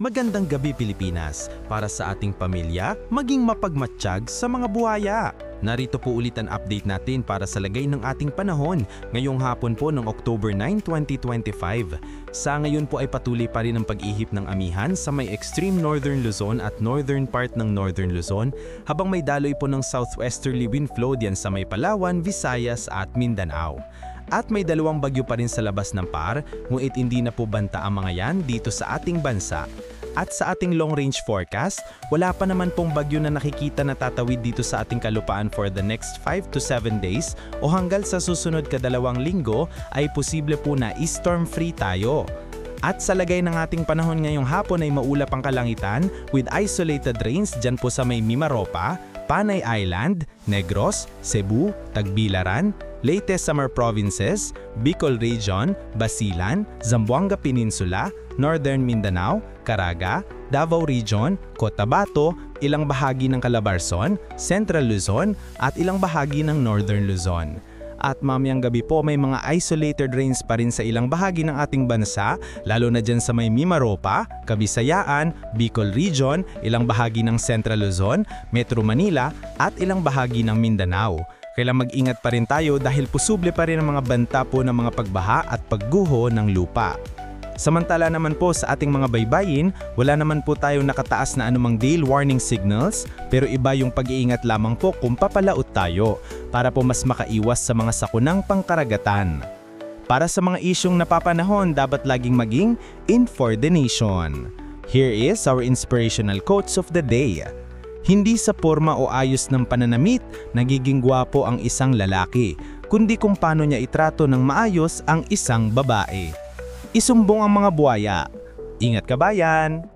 Magandang gabi Pilipinas, para sa ating pamilya, maging mapagmatsyag sa mga buhaya. Narito po ulit ang update natin para sa lagay ng ating panahon ngayong hapon po ng October 9, 2025. Sa ngayon po ay patuloy pa rin ang pag-ihip ng amihan sa may extreme northern Luzon at northern part ng northern Luzon, habang may daloy po ng southwesterly wind flow diyan sa may Palawan, Visayas at Mindanao. At may dalawang bagyo pa rin sa labas ng PAR, ngunit hindi na po banta ang mga yan dito sa ating bansa. At sa ating long-range forecast, wala pa naman pong bagyo na nakikita na tatawid dito sa ating kalupaan for the next 5 to 7 days o hanggang sa susunod kadalawang linggo ay posible po na storm-free tayo. At sa lagay ng ating panahon ngayong hapon ay maulap ang kalangitan with isolated rains dyan po sa may Mimaropa, Panay Island, Negros, Cebu, Tagbilaran, Leyte Summer Provinces, Bicol Region, Basilan, Zamboanga Peninsula, Northern Mindanao, Caraga, Davao Region, Cotabato, ilang bahagi ng Calabarzon, Central Luzon at ilang bahagi ng Northern Luzon. At mamayang gabi po may mga isolated rains pa rin sa ilang bahagi ng ating bansa, lalo na dyan sa may Mimaropa, Kabisayaan, Bicol Region, ilang bahagi ng Central Luzon, Metro Manila at ilang bahagi ng Mindanao. Kailangan mag-ingat pa rin tayo dahil posible pa rin ang mga banta po ng mga pagbaha at pagguho ng lupa. Samantala naman po sa ating mga baybayin, wala naman po tayong nakataas na anumang gale warning signals, pero iba yung pag-iingat lamang po kung papalaot tayo para po mas makaiwas sa mga sakunang pangkaragatan. Para sa mga isyong napapanahon, dapat laging maging in for the nation. Here is our inspirational quotes of the day. Hindi sa porma o ayos ng pananamit nagiging gwapo ang isang lalaki, kundi kung paano niya itrato ng maayos ang isang babae. Isumbong ang mga buhaya. Ingat kabayan!